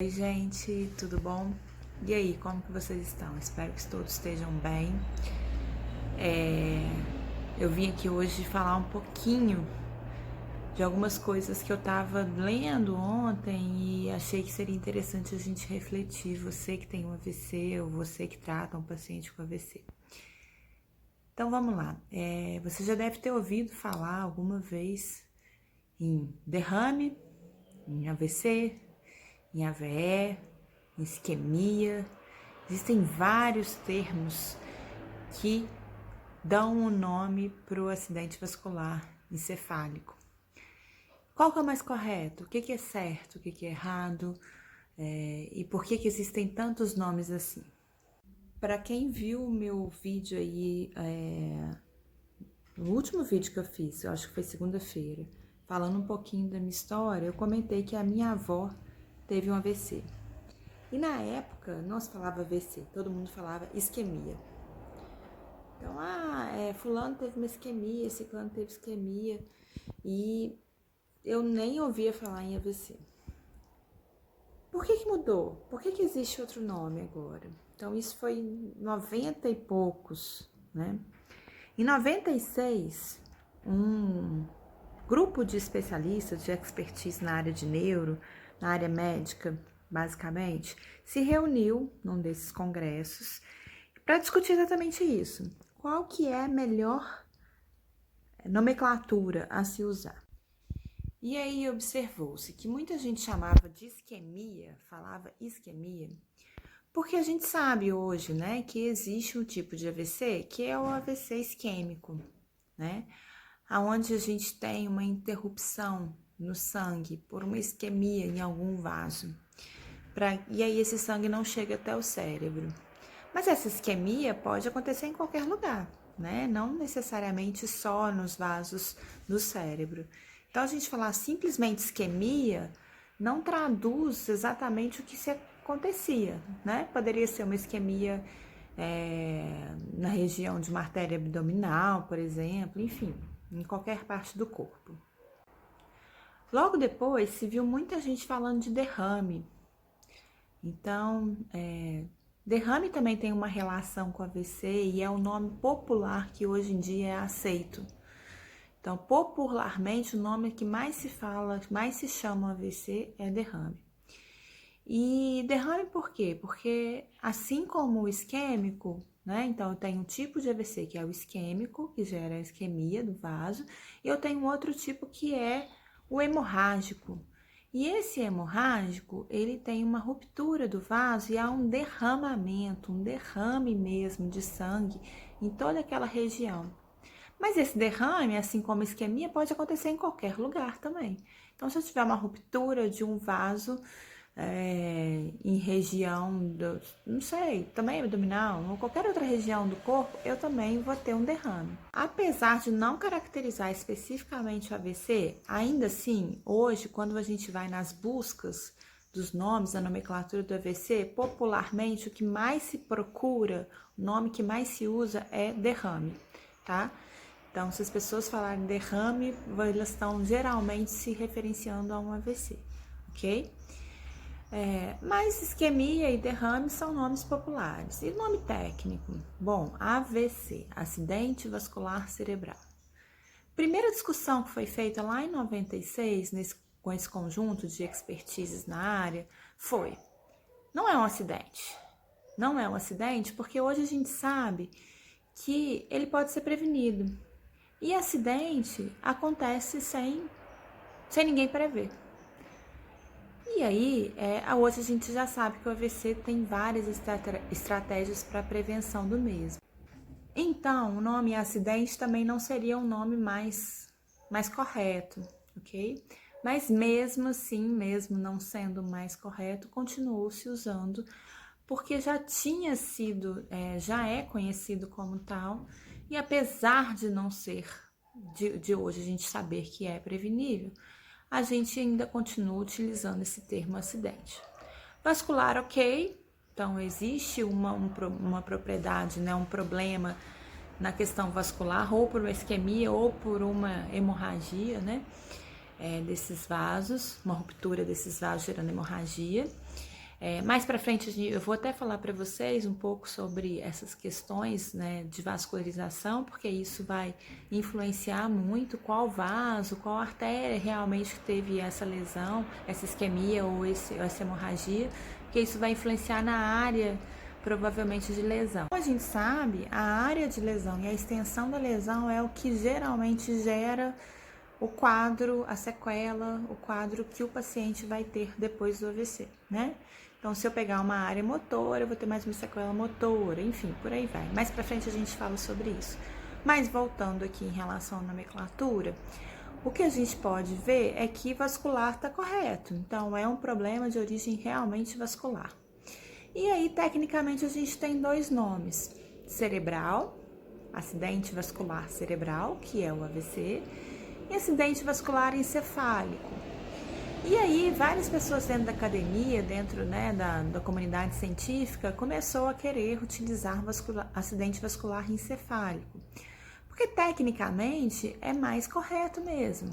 Oi, gente, tudo bom? E aí, como que vocês estão? Espero que todos estejam bem. Eu vim aqui hoje falar um pouquinho de algumas coisas que eu tava lendo ontem e achei que seria interessante a gente refletir. Você que tem um AVC ou você que trata um paciente com AVC. Então vamos lá. Você já deve ter ouvido falar alguma vez em derrame, em AVC, em AVE, em isquemia. Existem vários termos que dão o nome para o acidente vascular encefálico. Qual que é o mais correto? O que é certo? O que é errado? E por que existem tantos nomes assim? Para quem viu o meu vídeo aí, o último vídeo que eu fiz, eu acho que foi segunda-feira, falando um pouquinho da minha história, eu comentei que a minha avó teve um AVC. E na época não se falava AVC, todo mundo falava isquemia. Então, fulano teve uma isquemia, ciclano teve isquemia, e eu nem ouvia falar em AVC. Por que mudou? Por que existe outro nome agora? Então, isso foi em 90 e poucos, né? Em 96, um grupo de especialistas de expertise na área de neuro, na área médica, basicamente, se reuniu num desses congressos para discutir exatamente isso. Qual que é a melhor nomenclatura a se usar? E aí observou-se que muita gente chamava de isquemia, falava isquemia, porque a gente sabe hoje, né, que existe um tipo de AVC que é o AVC isquêmico, né, aonde a gente tem uma interrupção no sangue por uma isquemia em algum vaso, e aí esse sangue não chega até o cérebro. Mas essa isquemia pode acontecer em qualquer lugar, né? Não necessariamente só nos vasos do cérebro. Então, a gente falar simplesmente isquemia não traduz exatamente o que se acontecia, né? Poderia ser uma isquemia na região de uma artéria abdominal, por exemplo, enfim, em qualquer parte do corpo. Logo depois, se viu muita gente falando de derrame. Então, derrame também tem uma relação com AVC e é o nome popular que hoje em dia é aceito. Então, popularmente, o nome que mais se fala, mais se chama AVC é derrame. E derrame por quê? Porque assim como o isquêmico, né? Então, eu tenho um tipo de AVC que é o isquêmico, que gera a isquemia do vaso, e eu tenho outro tipo que é o hemorrágico. E esse hemorrágico, ele tem uma ruptura do vaso e há um derramamento, um derrame mesmo de sangue em toda aquela região. Mas esse derrame, assim como a isquemia, pode acontecer em qualquer lugar também. Então, se eu tiver uma ruptura de um vaso em região, não sei, também abdominal, ou qualquer outra região do corpo, eu também vou ter um derrame. Apesar de não caracterizar especificamente o AVC, ainda assim, hoje, quando a gente vai nas buscas dos nomes, a nomenclatura do AVC, popularmente o que mais se procura, o nome que mais se usa é derrame, tá? Então, se as pessoas falarem derrame, elas estão geralmente se referenciando a um AVC, ok? Mas isquemia e derrame são nomes populares. E nome técnico? Bom, AVC, Acidente Vascular Cerebral. Primeira discussão que foi feita lá em 96, com esse conjunto de expertises na área, foi: não é um acidente. Não é um acidente porque hoje a gente sabe que ele pode ser prevenido. E acidente acontece sem ninguém prever. E aí, hoje a gente já sabe que o AVC tem várias estratégias para prevenção do mesmo. Então, o nome acidente também não seria um nome mais correto, ok? Mas mesmo assim, mesmo não sendo mais correto, continuou se usando, porque já tinha sido, já é conhecido como tal, e apesar de não ser de hoje a gente saber que é prevenível, a gente ainda continua utilizando esse termo acidente. Vascular, ok, então existe uma propriedade, né, um problema na questão vascular, ou por uma isquemia ou por uma hemorragia, né, desses vasos, uma ruptura desses vasos gerando hemorragia. Mais para frente eu vou até falar para vocês um pouco sobre essas questões, né, de vascularização, porque isso vai influenciar muito qual vaso, qual artéria realmente teve essa lesão, essa isquemia ou essa hemorragia, porque isso vai influenciar na área provavelmente de lesão. Como a gente sabe, a área de lesão e a extensão da lesão é o que geralmente gera o quadro, a sequela, o quadro que o paciente vai ter depois do AVC, né? Então, se eu pegar uma área motora, eu vou ter mais uma sequela motora, enfim, por aí vai. Mais pra frente a gente fala sobre isso. Mas voltando aqui em relação à nomenclatura, o que a gente pode ver é que vascular está correto. Então, é um problema de origem realmente vascular. E aí, tecnicamente, a gente tem dois nomes: cerebral, acidente vascular cerebral, que é o AVC, e acidente vascular encefálico. E aí, várias pessoas dentro da academia, dentro, né, da comunidade científica, começou a querer utilizar acidente vascular encefálico, porque tecnicamente é mais correto mesmo.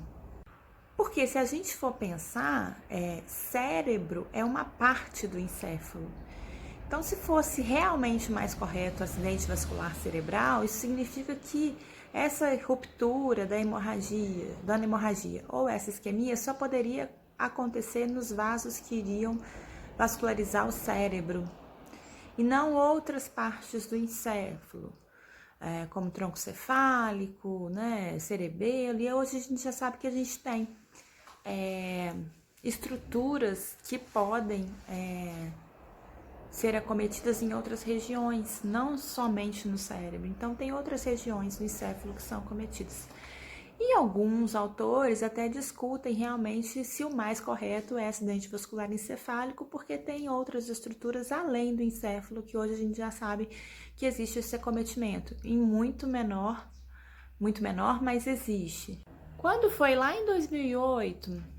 Porque se a gente for pensar, cérebro é uma parte do encéfalo. Então, se fosse realmente mais correto o acidente vascular cerebral, isso significa que essa ruptura da hemorragia ou essa isquemia só poderia acontecer nos vasos que iriam vascularizar o cérebro e não outras partes do encéfalo, como tronco cefálico, né, cerebelo. E hoje a gente já sabe que a gente tem estruturas que podem ser acometidas em outras regiões, não somente no cérebro. Então, tem outras regiões do encéfalo que são acometidas. E alguns autores até discutem realmente se o mais correto é acidente vascular encefálico, porque tem outras estruturas além do encéfalo que hoje a gente já sabe que existe esse acometimento, em muito menor, mas existe. Quando foi lá em 2008,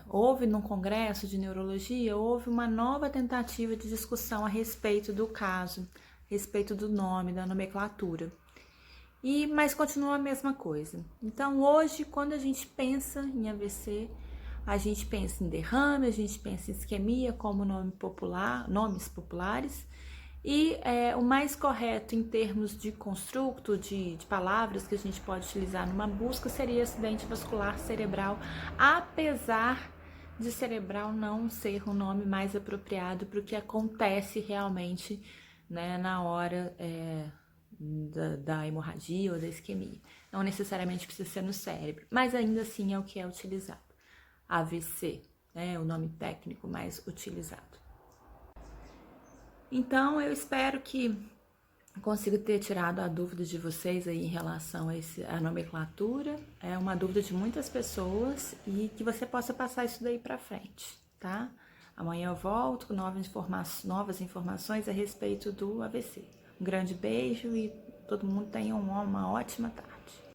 houve no Congresso de Neurologia, houve uma nova tentativa de discussão a respeito do caso, a respeito do nome, da nomenclatura. Mas continua a mesma coisa. Então, hoje, quando a gente pensa em AVC, a gente pensa em derrame, a gente pensa em isquemia como nomes populares. E o mais correto em termos de construto, de palavras que a gente pode utilizar numa busca, seria acidente vascular cerebral, apesar de cerebral não ser o nome mais apropriado para o que acontece realmente, né, na hora da hemorragia ou da isquemia. Não necessariamente precisa ser no cérebro, mas ainda assim é o que é utilizado. AVC, né, o nome técnico mais utilizado. Então, eu espero que consiga ter tirado a dúvida de vocês aí em relação à nomenclatura. É uma dúvida de muitas pessoas e que você possa passar isso daí para frente, tá? Amanhã eu volto com novas informações a respeito do AVC. Um grande beijo e todo mundo tenha uma ótima tarde.